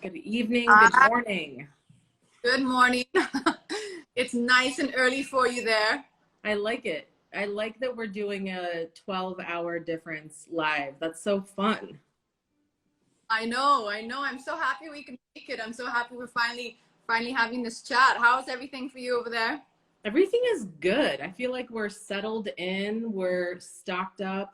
Good evening, good Hi, morning. good morning. It's nice and early for you there. I like it. I like that we're doing a 12-hour difference live. That's so fun. I know. I'm so happy we can make it. I'm so happy we're finally having this chat. How's everything for you over there? Everything is good. I feel like we're settled in, we're stocked up,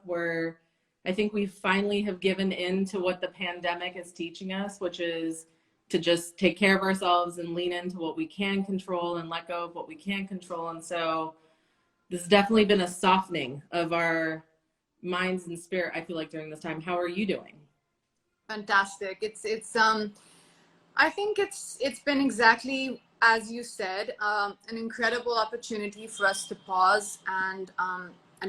I think we finally have given in to what the pandemic is teaching us, which is to just take care of ourselves and lean into what we can control and let go of what we can't control. And so this has definitely been a softening of our minds and spirit, I feel like, during this time. How are you doing? Fantastic. It's I think it's been exactly as you said, an incredible opportunity for us to pause and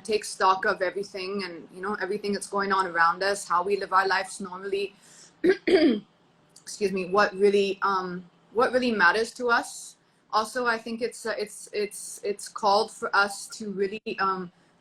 take stock of everything and everything that's going on around us, how we live our lives normally. Excuse me, what really matters to us. Also, I think it's called for us to really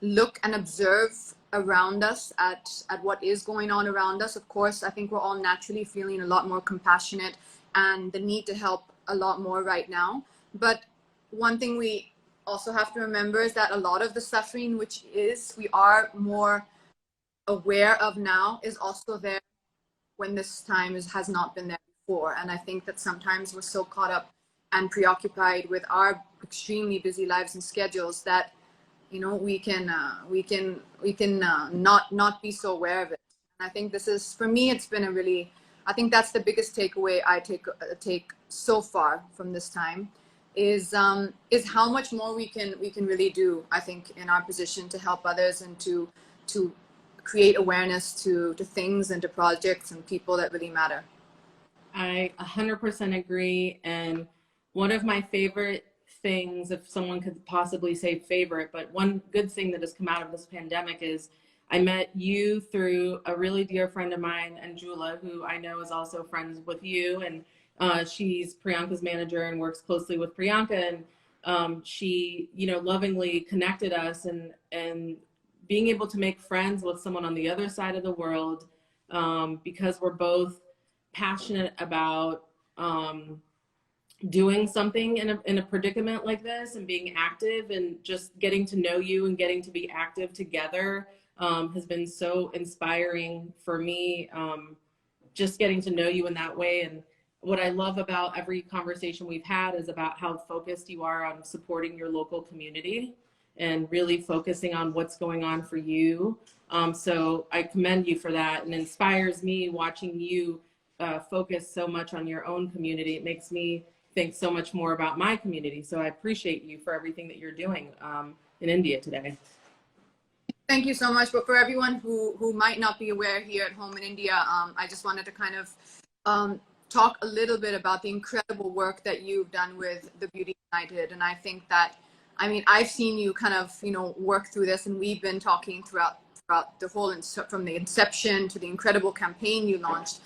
look and observe around us at what is going on around us. Of course, I think we're all naturally feeling a lot more compassionate and the need to help a lot more right now. But one thing we also have to remember is that a lot of the suffering which is we are more aware of now is also there when this time has not been there before. And I think that sometimes we're so caught up and preoccupied with our extremely busy lives and schedules that we can not be so aware of it. And I think this is, for me, it's been a really, I think that's the biggest takeaway I take so far from this time is how much more we can really do, I think, in our position to help others and to create awareness to things and to projects and people that really matter. I 100% agree. And one of my favorite things, if someone could possibly say favorite, but one good thing that has come out of this pandemic is I met you through a really dear friend of mine, Anjula, who I know is also friends with you. And she's Priyanka's manager and works closely with Priyanka. And she, lovingly connected us and being able to make friends with someone on the other side of the world because we're both passionate about doing something in a predicament like this and being active and just getting to know you and getting to be active together has been so inspiring for me. Just getting to know you in that way. And what I love about every conversation we've had is about how focused you are on supporting your local community and really focusing on what's going on for you. So I commend you for that, and inspires me watching you focus so much on your own community. It makes me think so much more about my community. So I appreciate you for everything that you're doing in India today. Thank you so much. But for everyone who might not be aware here at home in India, I just wanted to kind of talk a little bit about the incredible work that you've done with the Beauty United. And I think that, I mean, I've seen you kind of, work through this, and we've been talking throughout the whole, from the inception to the incredible campaign you launched.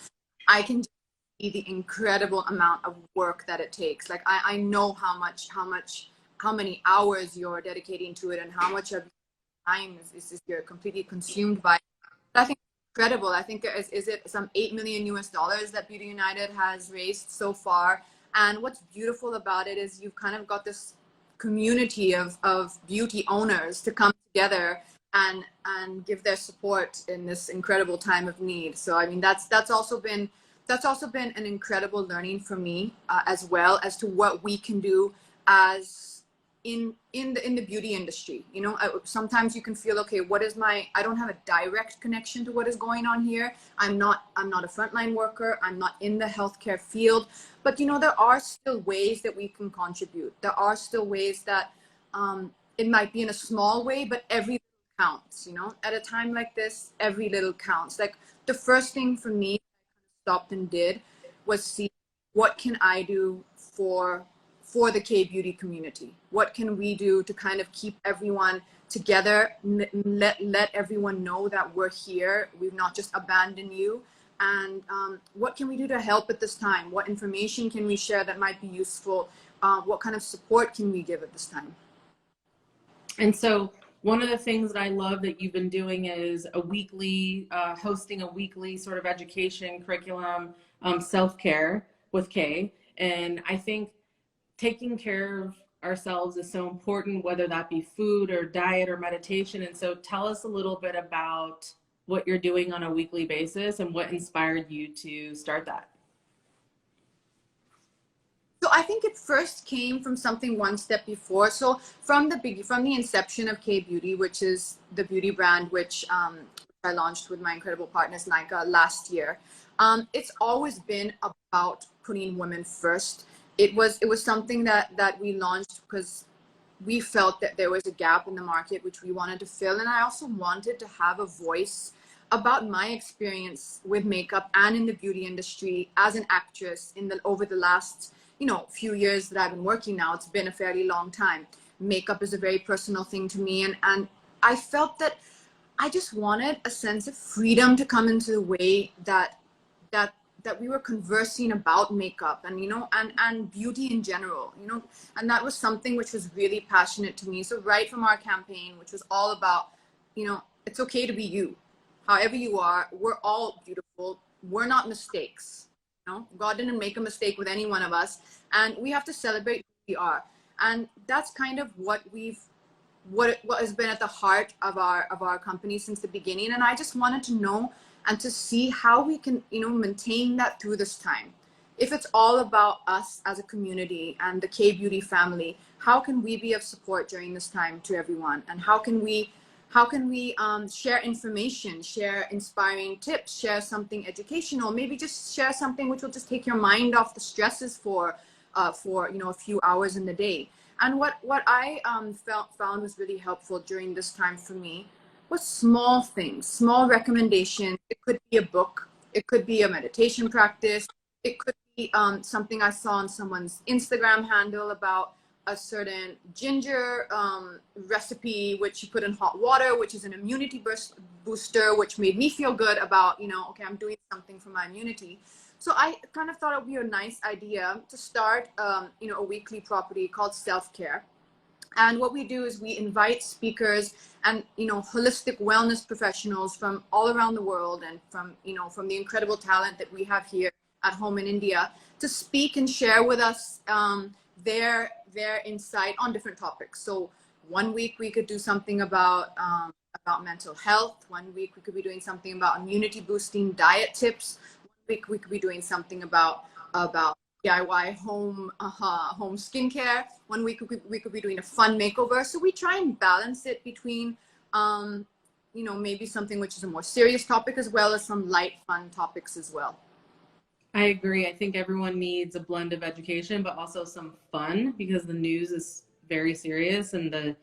I can see the incredible amount of work that it takes. Like I know how many hours you're dedicating to it and how much of time is you're completely consumed by. But I think it's incredible. I think is it some $8 million US that Beauty United has raised so far. And what's beautiful about it is you've kind of got this community of beauty owners to come together and give their support in this incredible time of need. So I mean that's also been an incredible learning for me, as well as to what we can do as in the beauty industry. Sometimes you can feel, okay, what is I don't have a direct connection to what is going on here. I'm not a frontline worker. I'm not in the healthcare field, but there are still ways that we can contribute. There are still ways that it might be in a small way, but every counts. At a time like this, every little counts. Like the first thing for me stopped and did was see, what can I do for the K beauty community? What can we do to kind of keep everyone together? Let everyone know that we're here. We've not just abandoned you. And what can we do to help at this time? What information can we share that might be useful? What kind of support can we give at this time? And so one of the things that I love that you've been doing is hosting a weekly sort of education curriculum self-care with Kay. And I think taking care of ourselves is so important, whether that be food or diet or meditation. And so tell us a little bit about what you're doing on a weekly basis and what inspired you to start that. So I think it first came from something one step before. So from the inception of K Beauty, which is the beauty brand which I launched with my incredible partners Nika last year, it's always been about putting women first. It was something that we launched because we felt that there was a gap in the market which we wanted to fill, and I also wanted to have a voice about my experience with makeup and in the beauty industry as an actress over the last few years that I've been working now. It's been a fairly long time. Makeup is a very personal thing to me, and I felt that I just wanted a sense of freedom to come into the way that that we were conversing about makeup and and beauty in general, and that was something which was really passionate to me. So right from our campaign, which was all about, it's okay to be you, however you are. We're all beautiful. We're not mistakes. God didn't make a mistake with any one of us, and we have to celebrate who we are. And that's kind of what has been at the heart of our company since the beginning. And I just wanted to know and to see how we can maintain that through this time. If it's all about us as a community and the K Beauty family, how can we be of support during this time to everyone? And how can we share information, share inspiring tips, share something educational, maybe just share something which will just take your mind off the stresses for a few hours in the day. And what I found was really helpful during this time for me was small things, small recommendations. It could be a book, it could be a meditation practice, it could be something I saw on someone's Instagram handle about a certain ginger recipe which you put in hot water, which is an immunity booster, which made me feel good about, okay, I'm doing something for my immunity. So I kind of thought it would be a nice idea to start a weekly property called Self-Care. And what we do is we invite speakers and holistic wellness professionals from all around the world, and from the incredible talent that we have here at home in India, to speak and share with us their insight on different topics. So one week we could do something about mental health. One week we could be doing something about immunity boosting diet tips. One week we could be doing something about DIY home skincare. One week we could be doing a fun makeover. So we try and balance it between maybe something which is a more serious topic as well as some light fun topics as well. I agree. I think everyone needs a blend of education, but also some fun, because the news is very serious and the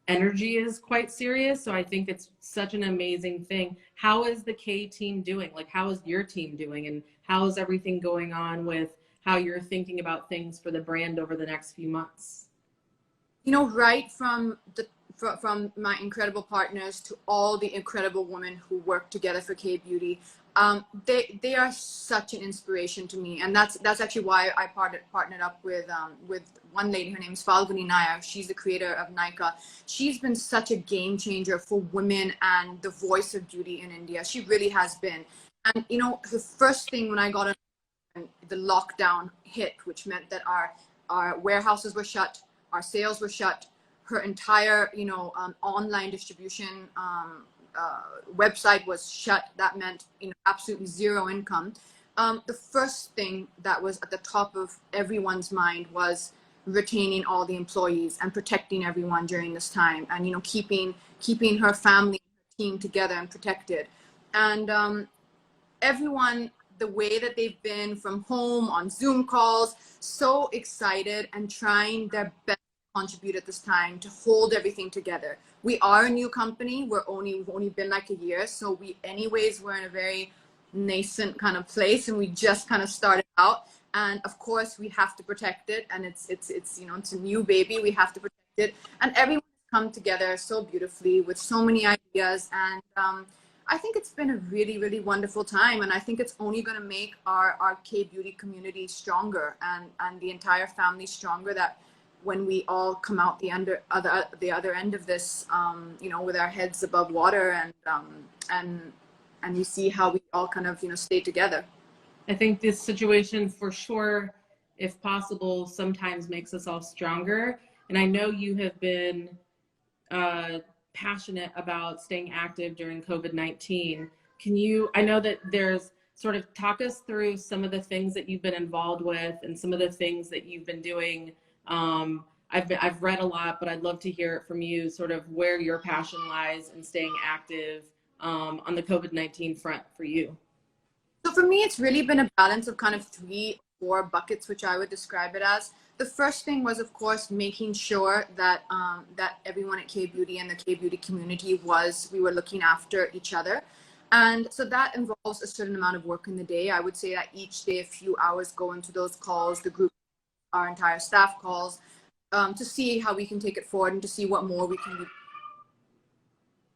energy is quite serious. So I think it's such an amazing thing. How is the K team doing? Like, how is your team doing? And how is everything going on with how you're thinking about things for the brand over the next few months? Right from my incredible partners to all the incredible women who work together for K Beauty, they are such an inspiration to me, and that's actually why I partnered up with one lady. Her name is Falguni Nair. She's the creator of Nika. She's been such a game changer for women and the voice of beauty in India. She really has been. And the first thing when I got the lockdown hit, which meant that our warehouses were shut, our sales were shut, her entire online distribution website was shut. That meant absolutely zero income. The first thing that was at the top of everyone's mind was retaining all the employees and protecting everyone during this time, and keeping her family, her team together and protected. And everyone, the way that they've been from home on Zoom calls, so excited and trying their best to contribute at this time to hold everything together. We are a new company. We've only been like a year, so we're in a very nascent kind of place, and we just kind of started out. And of course, we have to protect it, and it's a new baby. We have to protect it, and everyone has come together so beautifully with so many ideas. And I think it's been a really, really wonderful time, and I think it's only going to make our K Beauty community stronger, and the entire family stronger, that when we all come out the other end of this, with our heads above water, and we see how we all kind of stay together. I think this situation for sure, if possible, sometimes makes us all stronger. And I know you have been passionate about staying active during COVID-19. Can you, I know that there's sort of talk us through some of the things that you've been involved with and some of the things that you've been doing. I've read a lot, but I'd love to hear it from you, sort of where your passion lies in staying active on the COVID-19 front for you. So for me, it's really been a balance of kind of 3 or 4 buckets, which I would describe it as. The first thing was, of course, making sure that that everyone at K Beauty and the K Beauty community we were looking after each other. And so that involves a certain amount of work in the day. I would say that each day, a few hours go into those calls, the group, our entire staff calls, to see how we can take it forward and to see what more we can do.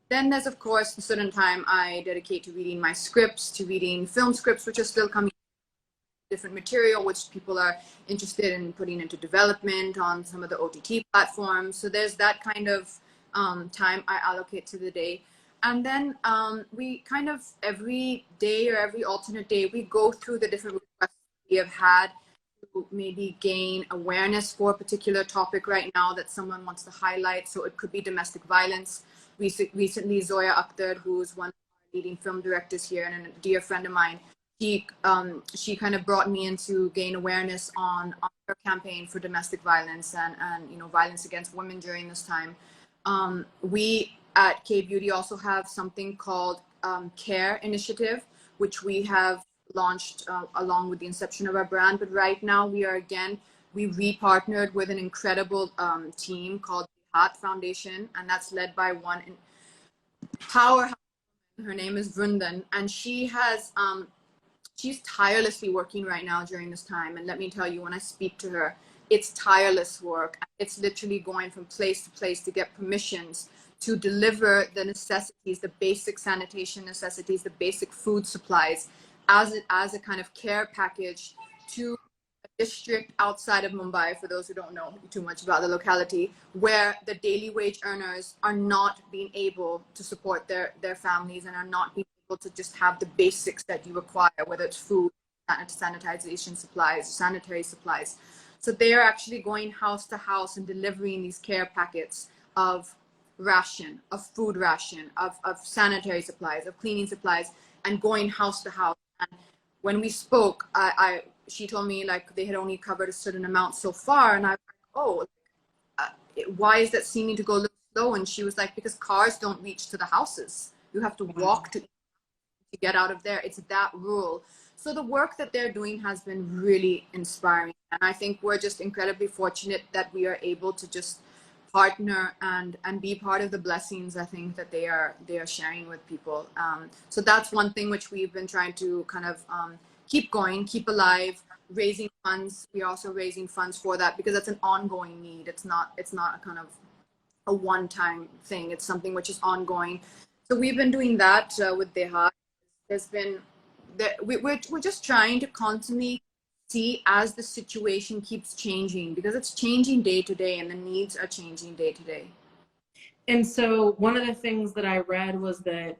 Then there's, of course, a certain time I dedicate to reading my scripts, to reading film scripts, which are still coming, different material, which people are interested in putting into development on some of the OTT platforms. So there's that kind of time I allocate to the day. And then we kind of every day or every alternate day, we go through the different requests we have had to maybe gain awareness for a particular topic right now that someone wants to highlight. So it could be domestic violence. Recently, Zoya Akhtar, who's one of our leading film directors here and a dear friend of mine, she kind of brought me in to gain awareness on her campaign for domestic violence and violence against women during this time. We at K Beauty also have something called CARE Initiative, which we have launched along with the inception of our brand. But right now we re-partnered with an incredible team called the Heart Foundation, and that's led by one powerhouse. Her name is Vrundan, and she's tirelessly working right now during this time. And let me tell you, when I speak to her, it's tireless work. It's literally going from place to place to get permissions to deliver the necessities, the basic sanitation necessities, the basic food supplies as a kind of care package to a district outside of Mumbai, for those who don't know too much about the locality, where the daily wage earners are not being able to support their families and are not being able to just have the basics that you require, whether it's food, sanitization supplies, sanitary supplies. So they are actually going house to house and delivering these care packets of ration, of food ration, of sanitary supplies, of cleaning supplies, and going house to house. And when we spoke, she told me like they had only covered a certain amount so far, and I was like, oh, why is that seeming to go a little slow? And she was like, because cars don't reach to the houses. You have to walk to get out of there. It's that rural. So the work that they're doing has been really inspiring. And I think we're just incredibly fortunate that we are able to just partner and be part of the blessings, I think, that they are sharing with people. So that's one thing which we've been trying to kind of keep going, keep alive, raising funds. We're also raising funds for that because it's an ongoing need. It's not a kind of a one-time thing. It's something which is ongoing. So we've been doing that with Dehat. There's been we're just trying to constantly see as the situation keeps changing, because it's changing day to day and the needs are changing day to day. And so one of the things that I read was that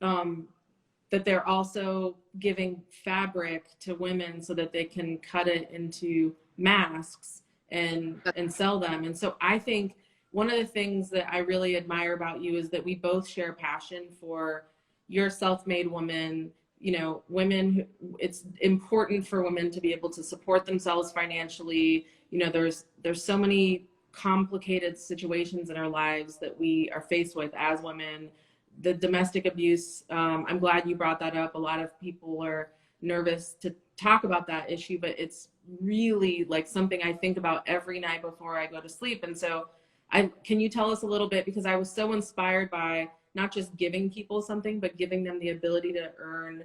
that they're also giving fabric to women so that they can cut it into masks and sell them. And so I think one of the things that I really admire about you is that we both share passion for your self-made woman. You know, women, it's important for women to be able to support themselves financially. You know, there's so many complicated situations in our lives that we are faced with as women. The domestic abuse, I'm glad you brought that up. A lot of people are nervous to talk about that issue, but it's really like something I think about every night before I go to sleep. And so can you tell us a little bit, because I was so inspired by not just giving people something, but giving them the ability to earn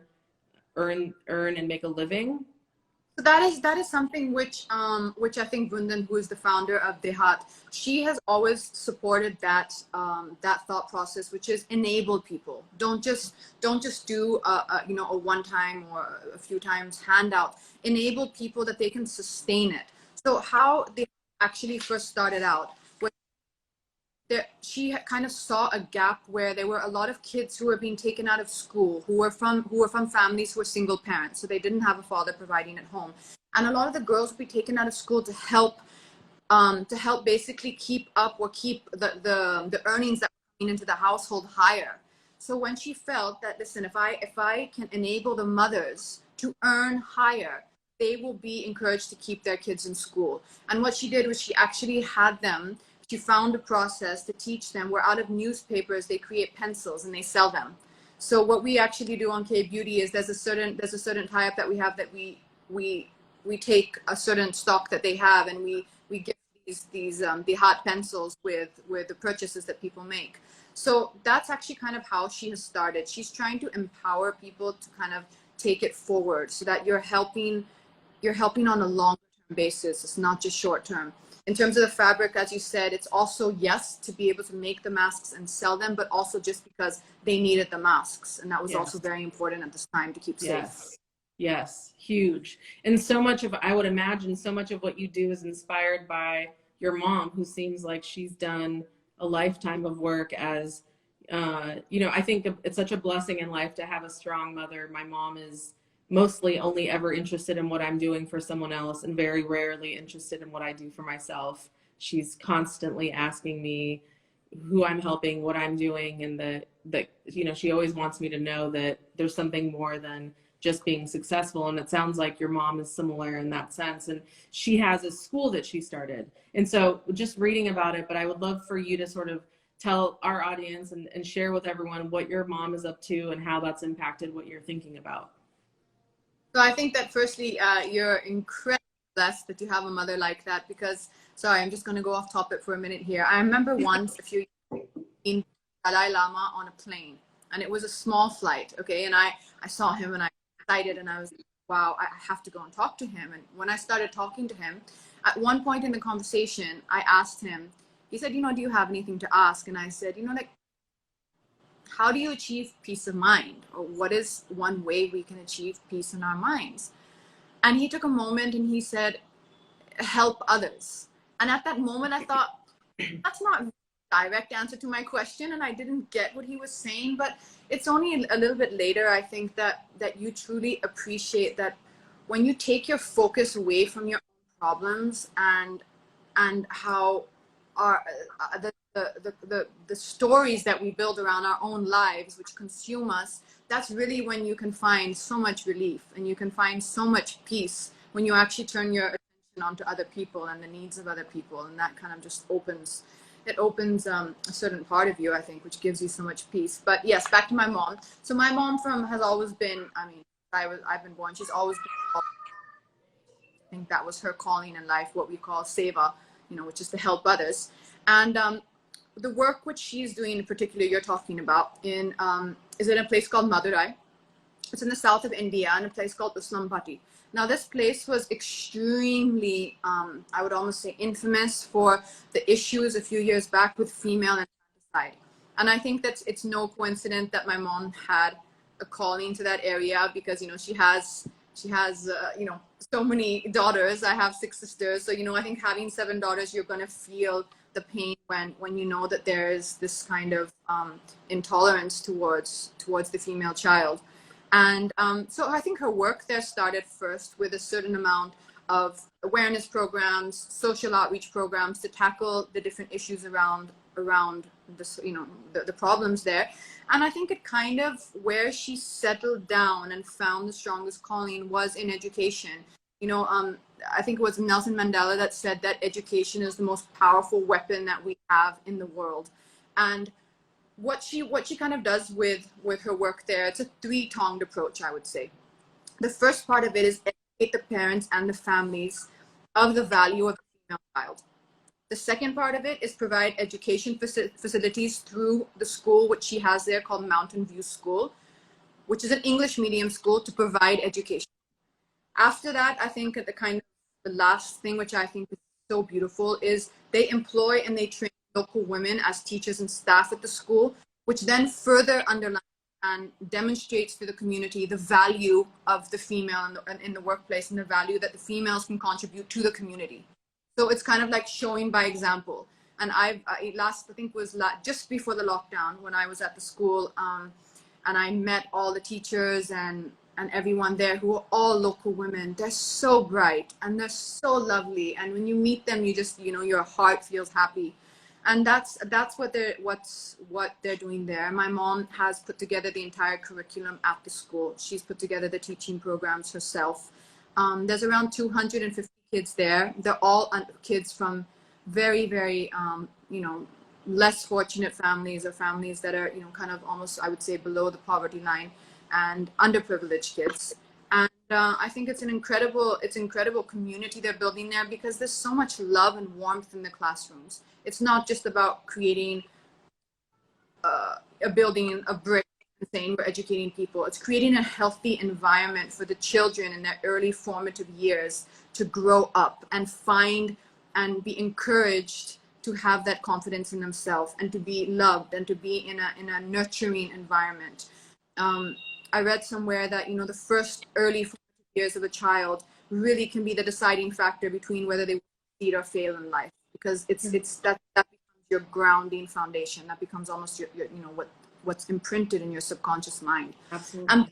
and make a living. So that is something which I think Vrundan, who is the founder of Dehat, she has always supported that thought process, which is enable people. Don't just do a one time or a few times handout. Enable people that they can sustain it. So how they actually first started out, she kind of saw a gap where there were a lot of kids who were being taken out of school, who were from families who were single parents, so they didn't have a father providing at home, and a lot of the girls would be taken out of school to help basically keep up or keep the earnings that were coming into the household higher. So when she felt that, listen, if I can enable the mothers to earn higher, they will be encouraged to keep their kids in school. And what she did was she actually had them, she found a process to teach them where out of newspapers, they create pencils and they sell them. So what we actually do on K Beauty is there's a certain tie-up that we have that we take a certain stock that they have and we give the hot pencils with the purchases that people make. So that's actually kind of how she has started. She's trying to empower people to kind of take it forward so that you're helping on a long-term basis. It's not just short-term. In terms of the fabric, as you said, it's also, yes, to be able to make the masks and sell them, but also just because they needed the masks. And that was also very important at this time to keep safe. Yes, huge. And so much of, I would imagine, so much of what you do is inspired by your mom, who seems like she's done a lifetime of work as, I think it's such a blessing in life to have a strong mother. My mom is mostly only ever interested in what I'm doing for someone else and very rarely interested in what I do for myself. She's constantly asking me who I'm helping, what I'm doing, and that she always wants me to know that there's something more than just being successful. And it sounds like your mom is similar in that sense. And she has a school that she started. And so just reading about it, but I would love for you to sort of tell our audience and share with everyone what your mom is up to and how that's impacted what you're thinking about. So I think that firstly, you're incredibly blessed that you have a mother like that, because, sorry, I'm just going to go off topic for a minute here. I remember once a few years ago in Dalai Lama on a plane, and it was a small flight, okay? And I saw him and I was excited and I was like, wow, I have to go and talk to him. And when I started talking to him, at one point in the conversation, I asked him, he said, do you have anything to ask? And I said, like, how do you achieve peace of mind? Or what is one way we can achieve peace in our minds? And he took a moment and he said, help others. And at that moment, I thought, that's not a direct answer to my question. And I didn't get what he was saying. But it's only a little bit later, I think, that you truly appreciate that when you take your focus away from your own problems and how the stories that we build around our own lives, which consume us, that's really when you can find so much relief and you can find so much peace when you actually turn your attention onto other people and the needs of other people. And that kind of just opens a certain part of you, I think, which gives you so much peace. But yes, back to my mom. So my mom has always been, I've been born, she's always been, I think that was her calling in life, what we call seva, which is to help others. And the work which she's doing in particular, you're talking about, is in a place called Madurai. It's in the south of India, in a place called Uslampati. Now, this place was extremely, I would almost say, infamous for the issues a few years back with female infanticide. And I think that it's no coincidence that my mom had a calling to that area, because she has so many daughters. I have 6 sisters, so I think having 7 daughters, you're going to feel the pain when you know that there is this kind of intolerance towards the female child. And so I think her work there started first with a certain amount of awareness programs, social outreach programs to tackle the different issues around this, the problems there. And I think it kind of, where she settled down and found the strongest calling was in education. I think it was Nelson Mandela that said that education is the most powerful weapon that we have in the world. And what she kind of does with her work there, it's a 3-pronged approach, I would say. The first part of it is educate the parents and the families of the value of the female child. The second part of it is provide education facilities through the school, which she has there, called Mountain View School, which is an English medium school to provide education. After that, I think the last thing, which I think is so beautiful, is they employ and they train local women as teachers and staff at the school, which then further underlines and demonstrates to the community the value of the female in the workplace and the value that the females can contribute to the community. So it's kind of like showing by example. And I think was just before the lockdown when I was at the school, and I met all the teachers and everyone there who are all local women. They're so bright and they're so lovely. And when you meet them, you just, your heart feels happy. And that's what they're doing there. My mom has put together the entire curriculum at the school. She's put together the teaching programs herself. There's around 250 kids there. They're all kids from very, very, less fortunate families, or families that are, kind of almost, I would say, below the poverty line, and underprivileged kids. And I think it's incredible community they're building there, because there's so much love and warmth in the classrooms. It's not just about creating a building, a brick, and saying we're educating people. It's creating a healthy environment for the children in their early formative years to grow up and find and be encouraged to have that confidence in themselves, and to be loved, and to be in a nurturing environment. I read somewhere that, the first early years of a child really can be the deciding factor between whether they succeed or fail in life, because it's that becomes your grounding foundation. That becomes almost your what's imprinted in your subconscious mind. Absolutely. And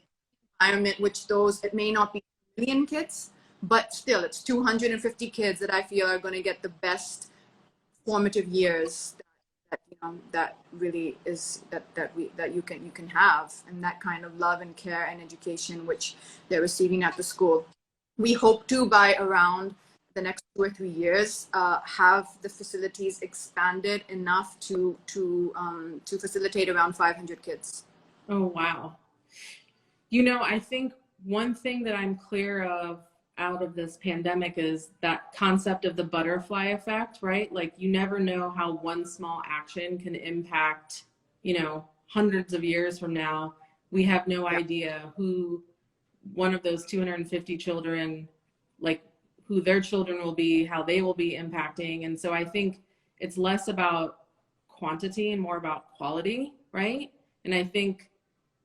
environment, which it may not be a million kids, but still it's 250 kids that I feel are going to get the best formative years that really is that you can have, and that kind of love and care and education which they're receiving at the school. We hope to, by around the next 2 or 3 years, have the facilities expanded enough to facilitate around 500 kids. Oh, wow. I think one thing that I'm clear of out of this pandemic is that concept of the butterfly effect, right? Like, you never know how one small action can impact, hundreds of years from now. We have no idea who one of those 250 children, like, who their children will be, how they will be impacting. And so I think it's less about quantity and more about quality, right? And I think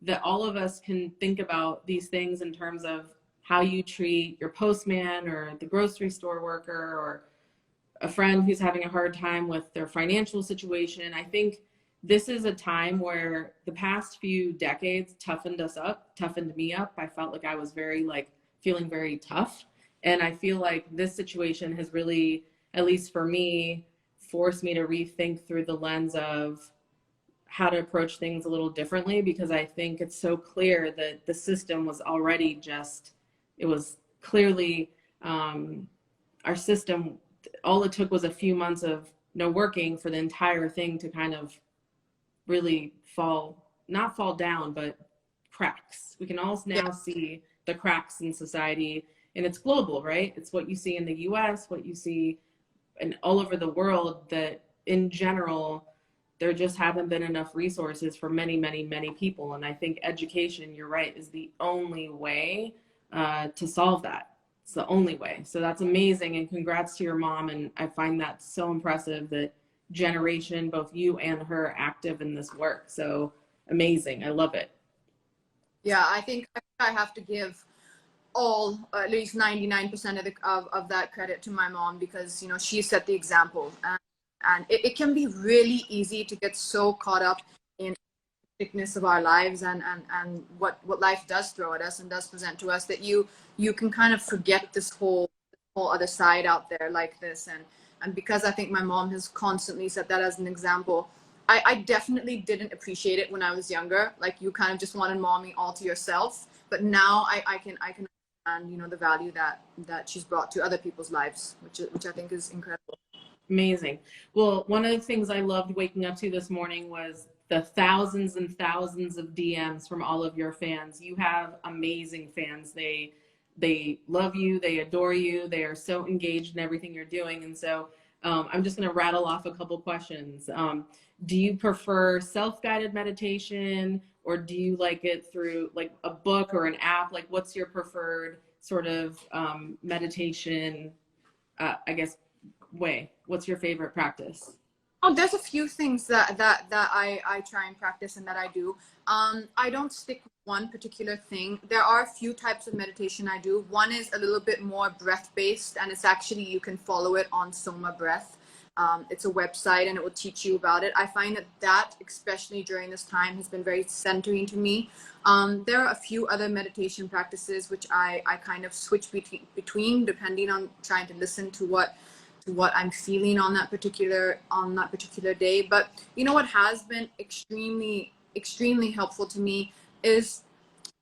that all of us can think about these things in terms of how you treat your postman, or the grocery store worker, or a friend who's having a hard time with their financial situation. I think this is a time where the past few decades toughened me up. I felt like I was feeling very tough. And I feel like this situation has really, at least for me, forced me to rethink through the lens of how to approach things a little differently, because I think it's so clear that the system was already it was clearly our system, all it took was a few months of no working for the entire thing to kind of really not fall down, but cracks. We can all now see the cracks in society, and it's global, right? It's what you see in the US, what you see in all over the world, that in general, there just haven't been enough resources for many, many, many people. And I think education, you're right, is the only way to solve that. It's the only way. So that's amazing. And congrats to your mom. And I find that so impressive that generation, both you and her, are active in this work. So amazing. I love it. Yeah, I think I have to give at least 99% of that credit to my mom, because she set the example, and it can be really easy to get so caught up in thickness of our lives and what life does throw at us and does present to us, that you can kind of forget this whole other side out there like this. And because I think my mom has constantly set that as an example, I definitely didn't appreciate it when I was younger. Like, you kind of just wanted mommy all to yourself. But now I can understand, the value that she's brought to other people's lives, which I think is incredible. Amazing. Well, one of the things I loved waking up to this morning was the thousands and thousands of DMs from all of your fans. You have amazing fans. They love you. They adore you. They are so engaged in everything you're doing. And so I'm just going to rattle off a couple questions. Do you prefer self-guided meditation, or do you like it through like a book or an app? Like, what's your preferred sort of meditation, I guess, way? What's your favorite practice? Oh, there's a few things that I try and practice and that I do. I don't stick with one particular thing. There are a few types of meditation I do. One is a little bit more breath based, and it's actually, you can follow it on Soma breath. It's a website and it will teach you about it. I find that especially during this time, has been very centering to me. There are a few other meditation practices which I kind of switch between depending on trying to listen to what I'm feeling on that particular day. But you know what has been extremely helpful to me is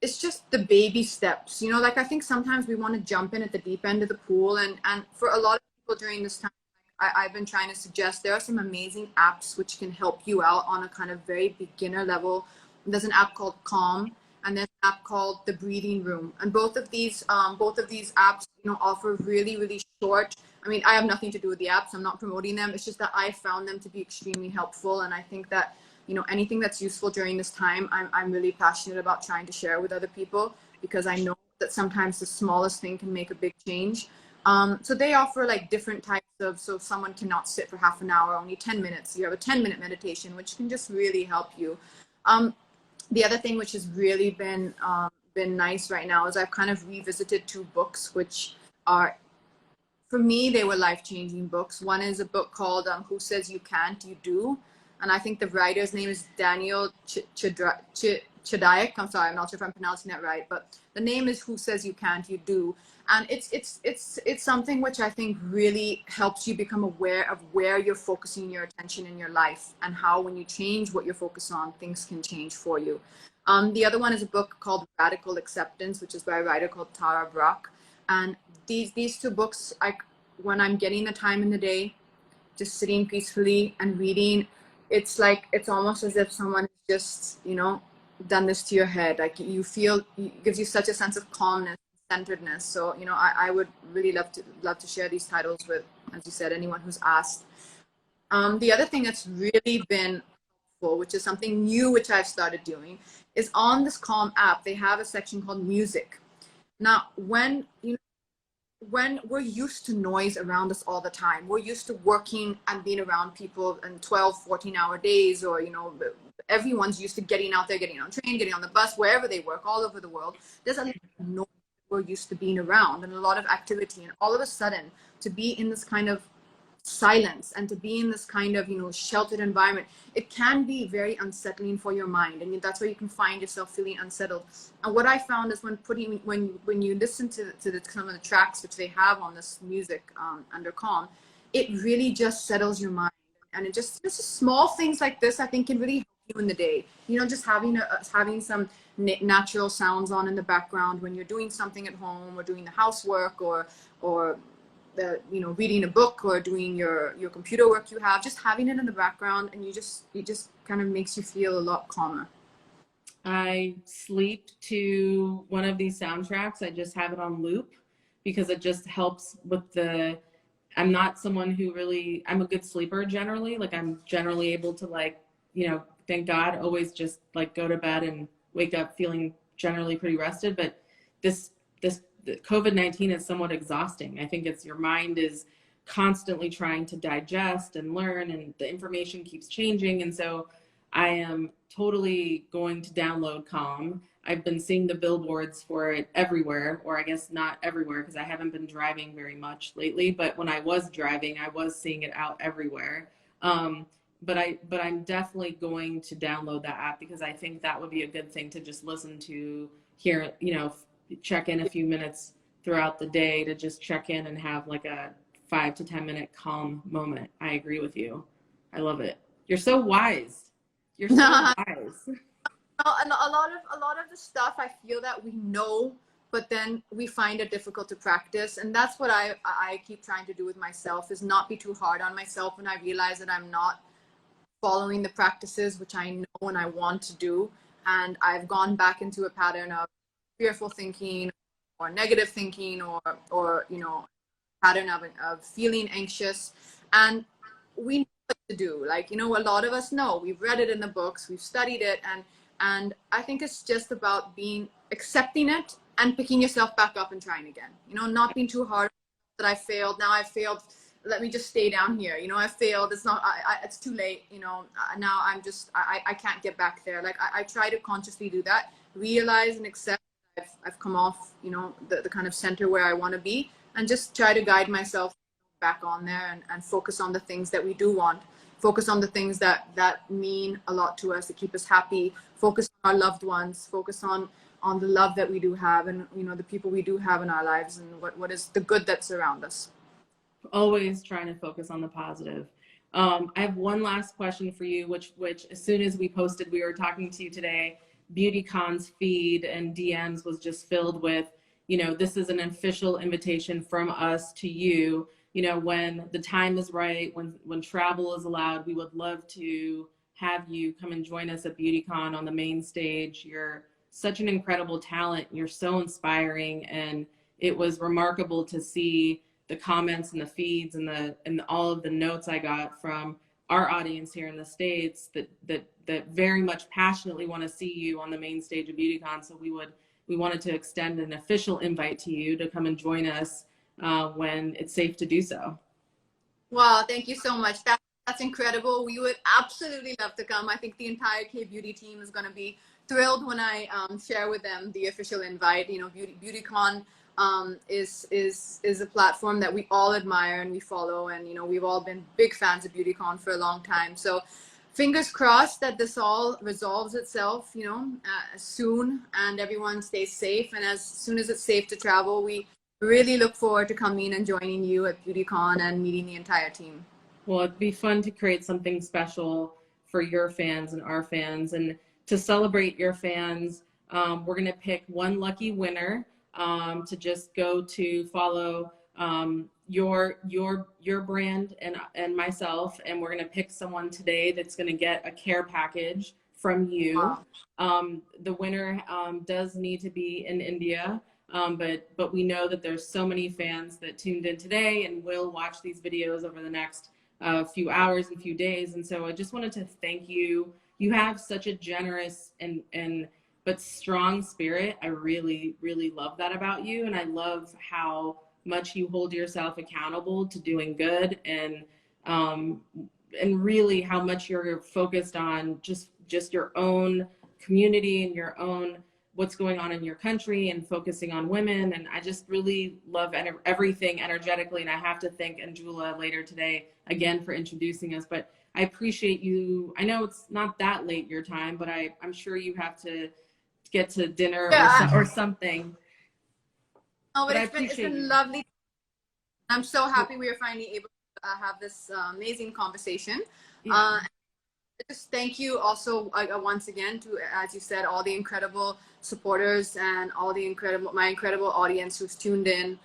it's just the baby steps. You know, like I think sometimes we want to jump in at the deep end of the pool, and for a lot of people during this time, I've been trying to suggest there are some amazing apps which can help you out on a kind of very beginner level. There's an app called Calm, and there's an app called the Breathing Room, and both of these apps, you know, offer really short. I mean, I have nothing to do with the apps. I'm not promoting them. It's just that I found them to be extremely helpful, and I think that, you know, anything that's useful during this time, I'm really passionate about trying to share with other people, because I know that sometimes the smallest thing can make a big change. So they offer like different types of, so if someone cannot sit for half an hour, only 10 minutes, you have a 10-minute meditation, which can just really help you. The other thing which has really been nice right now is I've kind of revisited two books, which are, for me, they were life-changing books. One is a book called Who Says You Can't, You Do. And I think the writer's name is Daniel Chadayak. I'm sorry, I'm not sure if I'm pronouncing that right, but the name is Who Says You Can't, You Do. And it's something which I think really helps you become aware of where you're focusing your attention in your life, and how when you change what you're focused on, things can change for you. The other one is a book called Radical Acceptance, which is by a writer called Tara Brach. And these two books, when I'm getting the time in the day, just sitting peacefully and reading, it's like, it's almost as if someone just, you know, done this to your head. Like you feel, it gives you such a sense of calmness, centeredness. So, you know, I would really love to share these titles with, as you said, anyone who's asked. The other thing that's really been helpful, which is something new which I've started doing, is on this Calm app, they have a section called music. Now, when we're used to noise around us all the time, we're used to working and being around people in 12, 14-hour days, or, you know, everyone's used to getting out there, getting on train, getting on the bus, wherever they work, all over the world. There's a lot of noise we're used to being around, and a lot of activity, and all of a sudden to be in this kind of silence and to be in this kind of, you know, sheltered environment, it can be very unsettling for your mind, and that's where you can find yourself feeling unsettled. And what I found is when you listen to some of the tracks which they have on this music under Calm, it really just settles your mind. And it just small things like this, I think, can really help you in the day. You know, just having some natural sounds on in the background when you're doing something at home, or doing the housework, or you know, reading a book, or doing your computer work you have, just having it in the background, and it just kind of makes you feel a lot calmer. I sleep to one of these soundtracks. I just have it on loop because it just helps with I'm not someone who really, I'm a good sleeper generally. Like I'm generally able to, like, you know, thank God, always just like go to bed and wake up feeling generally pretty rested. But this COVID-19 is somewhat exhausting. I think it's, your mind is constantly trying to digest and learn, and the information keeps changing. And so I am totally going to download Calm. I've been seeing the billboards for it everywhere, or I guess not everywhere because I haven't been driving very much lately, but when I was driving, I was seeing it out everywhere. But I'm definitely going to download that app, because I think that would be a good thing to just listen to here, you know, check in a few minutes throughout the day, to just check in and have like a 5 to 10 minute calm moment. I agree with you. I love it. You're so wise. You're so wise. And a lot of the stuff I feel that we know, but then we find it difficult to practice. And that's what I keep trying to do with myself, is not be too hard on myself when I realize that I'm not following the practices which I know and I want to do. And I've gone back into a pattern of fearful thinking, or negative thinking, or you know, pattern of feeling anxious. And we know what to do. Like, you know, a lot of us know, we've read it in the books, we've studied it, and I think it's just about accepting it and picking yourself back up and trying again. You know, not being too hard that I failed. Now I failed. Let me just stay down here. You know, I failed. It's not, it's too late. You know, now I can't get back there. Like I try to consciously do that, realize and accept I've come off, you know, the kind of center where I want to be, and just try to guide myself back on there and focus on the things that we do want, focus on the things that mean a lot to us, to keep us happy, focus on our loved ones, focus on the love that we do have, and the people we do have in our lives, and what is the good that's around us. Always trying to focus on the positive. I have one last question for you, which as soon as we posted, we were talking to you today, BeautyCon's feed and DMs was just filled with, this is an official invitation from us to you. When the time is right, when travel is allowed, we would love to have you come and join us at BeautyCon on the main stage. You're such an incredible talent. You're so inspiring, and it was remarkable to see the comments and the feeds and all of the notes I got from our audience here in the States that very much passionately want to see you on the main stage of BeautyCon. So we wanted to extend an official invite to you to come and join us when it's safe to do so. Wow, thank you so much. That's incredible. We would absolutely love to come. I think the entire K Beauty team is going to be thrilled when I share with them the official invite. BeautyCon is a platform that we all admire and we follow, and we've all been big fans of BeautyCon for a long time. So fingers crossed that this all resolves itself soon, and everyone stays safe, and as soon as it's safe to travel, we really look forward to coming and joining you at BeautyCon and meeting the entire team. Well, it'd be fun to create something special for your fans and our fans, and to celebrate your fans. We're going to pick one lucky winner to just go to follow your brand and myself, and we're going to pick someone today that's going to get a care package from you. Wow. The winner does need to be in India, but we know that there's so many fans that tuned in today and will watch these videos over the next few hours and few days, and so I just wanted to thank you. You have such a generous and but strong spirit. I really, really love that about you. And I love how much you hold yourself accountable to doing good, and really how much you're focused on just your own community and your own what's going on in your country and focusing on women. And I just really love everything energetically. And I have to thank Anjula later today again for introducing us. But I appreciate you. I know it's not that late your time, but I'm sure you have to get to dinner or something. Oh, but it's been lovely. I'm so happy we are finally able to have this amazing conversation. Yeah. Just thank you also once again to, as you said, all the incredible supporters and all the my incredible audience who's tuned in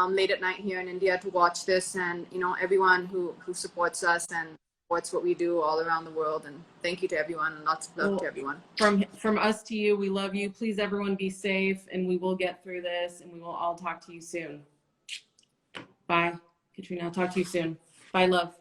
late at night here in India to watch this, and everyone who supports us and supports what we do all around the world. And thank you to everyone, and lots of love to everyone. From us to you, we love you. Please, everyone, be safe, and we will get through this, and we will all talk to you soon. Bye, Katrina. I'll talk to you soon. Bye, love.